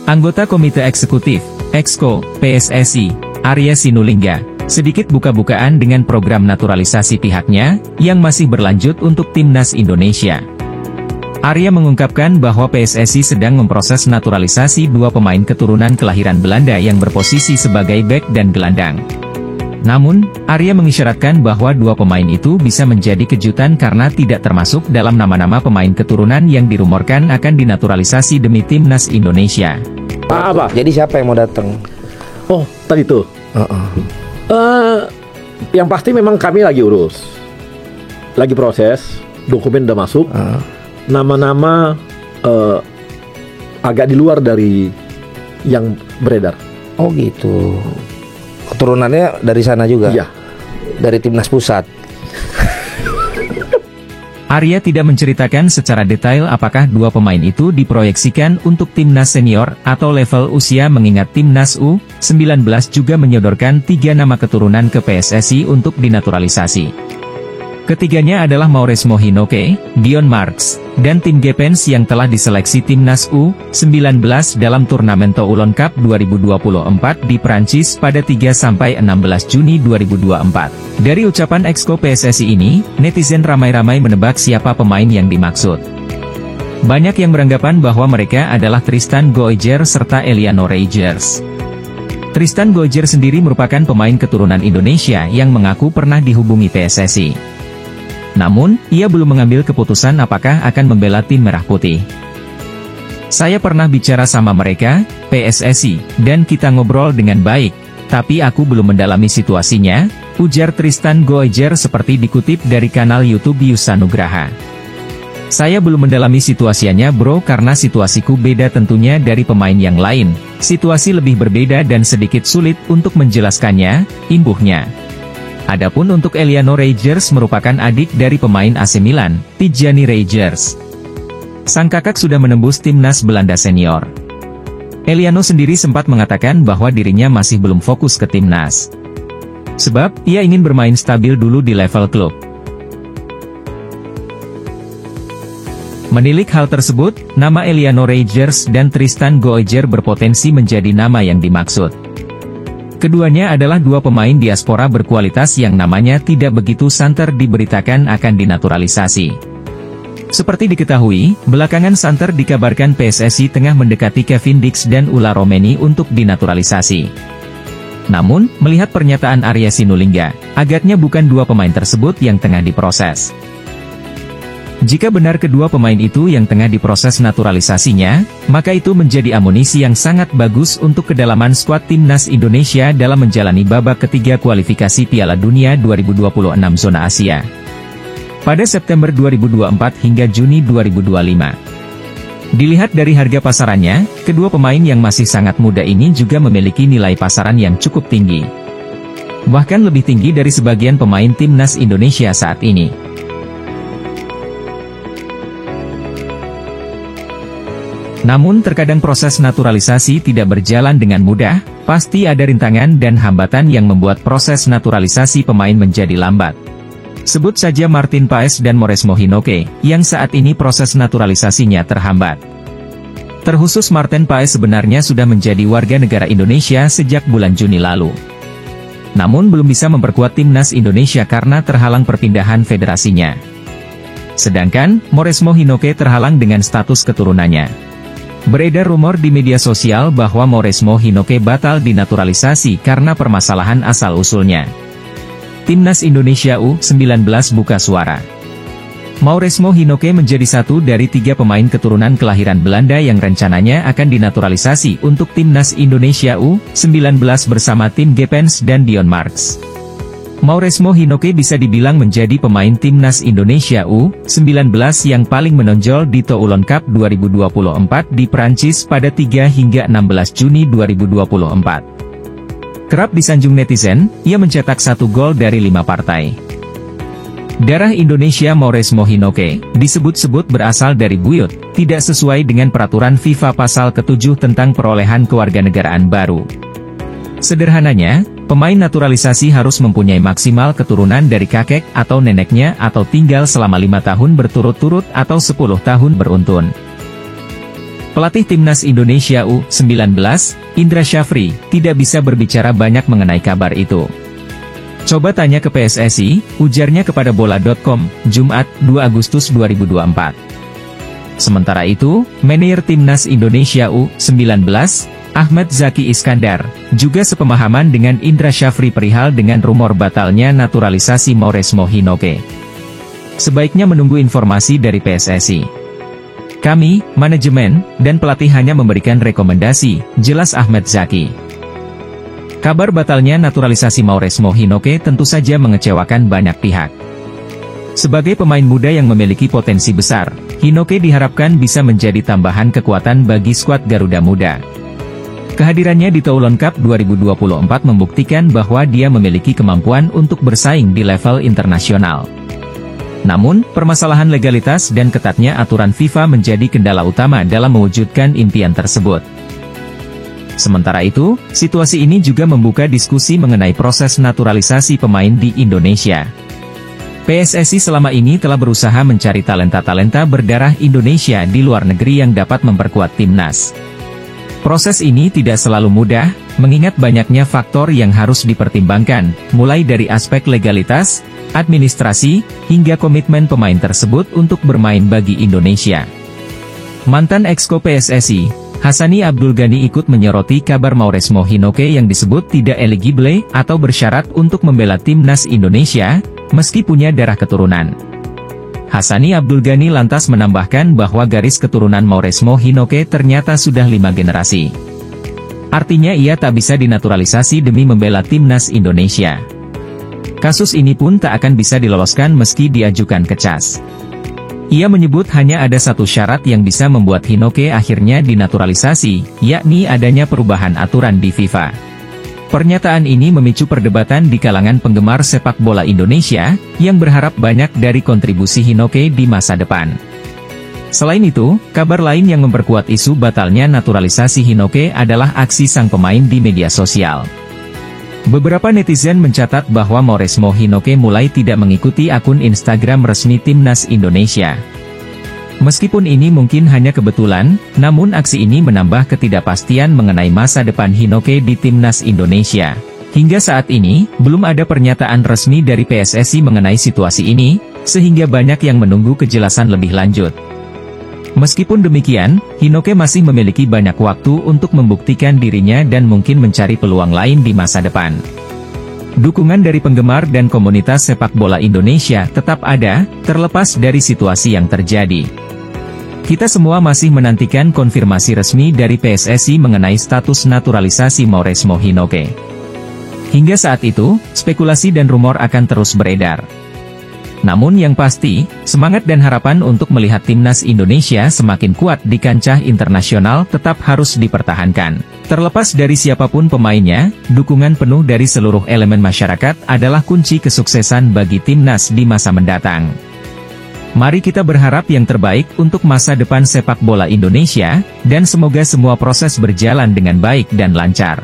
Anggota Komite Eksekutif, Exco, PSSI, Arya Sinulinga, sedikit buka-bukaan dengan program naturalisasi pihaknya, yang masih berlanjut untuk Timnas Indonesia. Arya mengungkapkan bahwa PSSI sedang memproses naturalisasi 2 pemain keturunan kelahiran Belanda yang berposisi sebagai bek dan gelandang. Namun, Arya mengisyaratkan bahwa 2 pemain itu bisa menjadi kejutan karena tidak termasuk dalam nama-nama pemain keturunan yang dirumorkan akan dinaturalisasi demi Timnas Indonesia. Apa? Jadi siapa yang mau datang? Oh, tadi tuh. Yang pasti memang kami lagi urus, lagi proses, dokumen udah masuk. Nama-nama agak di luar dari yang beredar. Oh gitu. Keturunannya dari sana juga? Iya. Dari Timnas Pusat. Arya tidak menceritakan secara detail apakah 2 pemain itu diproyeksikan untuk Timnas Senior atau level usia, mengingat Timnas U19 juga menyodorkan 3 nama keturunan ke PSSI untuk dinaturalisasi. Ketiganya adalah Mauresmo Hinoke, Dion Marks, dan Tim Gepens yang telah diseleksi Timnas U19 dalam turnamen Toulon Cup 2024 di Prancis pada 3-16 Juni 2024. Dari ucapan Exco PSSI ini, netizen ramai-ramai menebak siapa pemain yang dimaksud. Banyak yang beranggapan bahwa mereka adalah Tristan Goijer serta Eliano Reijers. Tristan Goijer sendiri merupakan pemain keturunan Indonesia yang mengaku pernah dihubungi PSSI. Namun, ia belum mengambil keputusan apakah akan membela tim Merah Putih. Saya pernah bicara sama mereka, PSSI, dan kita ngobrol dengan baik, tapi aku belum mendalami situasinya, ujar Tristan Goijer seperti dikutip dari kanal YouTube Yusa Nugraha. Saya belum mendalami situasinya bro, karena situasiku beda tentunya dari pemain yang lain, situasi lebih berbeda dan sedikit sulit untuk menjelaskannya, imbuhnya. Adapun untuk Eliano Reijers merupakan adik dari pemain AC Milan, Tijani Reijers. Sang kakak sudah menembus Timnas Belanda Senior. Eliano sendiri sempat mengatakan bahwa dirinya masih belum fokus ke Timnas. Sebab, ia ingin bermain stabil dulu di level klub. Menilik hal tersebut, nama Eliano Reijers dan Tristan Goijer berpotensi menjadi nama yang dimaksud. Keduanya adalah 2 pemain diaspora berkualitas yang namanya tidak begitu santer diberitakan akan dinaturalisasi. Seperti diketahui, belakangan santer dikabarkan PSSI tengah mendekati Kevin Dix dan Ula Romeni untuk dinaturalisasi. Namun, melihat pernyataan Arya Sinulinga, agaknya bukan 2 pemain tersebut yang tengah diproses. Jika benar kedua pemain itu yang tengah diproses naturalisasinya, maka itu menjadi amunisi yang sangat bagus untuk kedalaman skuad Timnas Indonesia dalam menjalani babak ketiga kualifikasi Piala Dunia 2026 zona Asia. Pada September 2024 hingga Juni 2025. Dilihat dari harga pasarannya, kedua pemain yang masih sangat muda ini juga memiliki nilai pasaran yang cukup tinggi. Bahkan lebih tinggi dari sebagian pemain Timnas Indonesia saat ini. Namun terkadang proses naturalisasi tidak berjalan dengan mudah, pasti ada rintangan dan hambatan yang membuat proses naturalisasi pemain menjadi lambat. Sebut saja Martin Paes dan Mauresmo Hinoke, yang saat ini proses naturalisasinya terhambat. Terkhusus Martin Paes sebenarnya sudah menjadi warga negara Indonesia sejak bulan Juni lalu. Namun belum bisa memperkuat Timnas Indonesia karena terhalang perpindahan federasinya. Sedangkan, Mauresmo Hinoke terhalang dengan status keturunannya. Beredar rumor di media sosial bahwa Mauresmo Hinoke batal dinaturalisasi karena permasalahan asal-usulnya. Timnas Indonesia U19 buka suara. Mauresmo Hinoke menjadi satu dari 3 pemain keturunan kelahiran Belanda yang rencananya akan dinaturalisasi untuk Timnas Indonesia U19 bersama Tim Gepens dan Dion Marks. Mauresmo Hinoke bisa dibilang menjadi pemain Timnas Indonesia U19 yang paling menonjol di Toulon Cup 2024 di Prancis pada 3 hingga 16 Juni 2024. Kerap disanjung netizen, ia mencetak 1 gol dari 5 partai. Darah Indonesia Mauresmo Hinoke, disebut-sebut berasal dari buyut, tidak sesuai dengan peraturan FIFA pasal ke-7 tentang perolehan kewarganegaraan baru. Sederhananya, pemain naturalisasi harus mempunyai maksimal keturunan dari kakek atau neneknya atau tinggal selama 5 tahun berturut-turut atau 10 tahun beruntun. Pelatih Timnas Indonesia U19, Indra Syafri, tidak bisa berbicara banyak mengenai kabar itu. Coba tanya ke PSSI, ujarnya kepada bola.com, Jumat, 2 Agustus 2024. Sementara itu, manajer Timnas Indonesia U19, Ahmad Zaki Iskandar, juga sepemahaman dengan Indra Syafri perihal dengan rumor batalnya naturalisasi Mauresmo Hinoke. Sebaiknya menunggu informasi dari PSSI. Kami, manajemen, dan pelatih hanya memberikan rekomendasi, jelas Ahmad Zaki. Kabar batalnya naturalisasi Mauresmo Hinoke tentu saja mengecewakan banyak pihak. Sebagai pemain muda yang memiliki potensi besar, Hinoke diharapkan bisa menjadi tambahan kekuatan bagi skuad Garuda Muda. Kehadirannya di Toulon Cup 2024 membuktikan bahwa dia memiliki kemampuan untuk bersaing di level internasional. Namun, permasalahan legalitas dan ketatnya aturan FIFA menjadi kendala utama dalam mewujudkan impian tersebut. Sementara itu, situasi ini juga membuka diskusi mengenai proses naturalisasi pemain di Indonesia. PSSI selama ini telah berusaha mencari talenta-talenta berdarah Indonesia di luar negeri yang dapat memperkuat timnas. Proses ini tidak selalu mudah, mengingat banyaknya faktor yang harus dipertimbangkan, mulai dari aspek legalitas, administrasi, hingga komitmen pemain tersebut untuk bermain bagi Indonesia. Mantan exco PSSI, Hassani Abdul Ghani ikut menyoroti kabar Mauresmo Hinoke yang disebut tidak eligible atau bersyarat untuk membela timnas Indonesia, meski punya darah keturunan. Hassani Abdul Ghani lantas menambahkan bahwa garis keturunan Mauresmo Hinoke ternyata sudah 5 generasi. Artinya ia tak bisa dinaturalisasi demi membela timnas Indonesia. Kasus ini pun tak akan bisa diloloskan meski diajukan ke CAS. Ia menyebut hanya ada satu syarat yang bisa membuat Hinoke akhirnya dinaturalisasi, yakni adanya perubahan aturan di FIFA. Pernyataan ini memicu perdebatan di kalangan penggemar sepak bola Indonesia, yang berharap banyak dari kontribusi Hinoke di masa depan. Selain itu, kabar lain yang memperkuat isu batalnya naturalisasi Hinoke adalah aksi sang pemain di media sosial. Beberapa netizen mencatat bahwa Mauresmo Hinoke mulai tidak mengikuti akun Instagram resmi Timnas Indonesia. Meskipun ini mungkin hanya kebetulan, namun aksi ini menambah ketidakpastian mengenai masa depan Hinoke di Timnas Indonesia. Hingga saat ini, belum ada pernyataan resmi dari PSSI mengenai situasi ini, sehingga banyak yang menunggu kejelasan lebih lanjut. Meskipun demikian, Hinoke masih memiliki banyak waktu untuk membuktikan dirinya dan mungkin mencari peluang lain di masa depan. Dukungan dari penggemar dan komunitas sepak bola Indonesia tetap ada, terlepas dari situasi yang terjadi. Kita semua masih menantikan konfirmasi resmi dari PSSI mengenai status naturalisasi Mauresmo Hinoke. Hingga saat itu, spekulasi dan rumor akan terus beredar. Namun yang pasti, semangat dan harapan untuk melihat timnas Indonesia semakin kuat di kancah internasional tetap harus dipertahankan. Terlepas dari siapapun pemainnya, dukungan penuh dari seluruh elemen masyarakat adalah kunci kesuksesan bagi timnas di masa mendatang. Mari kita berharap yang terbaik untuk masa depan sepak bola Indonesia, dan semoga semua proses berjalan dengan baik dan lancar.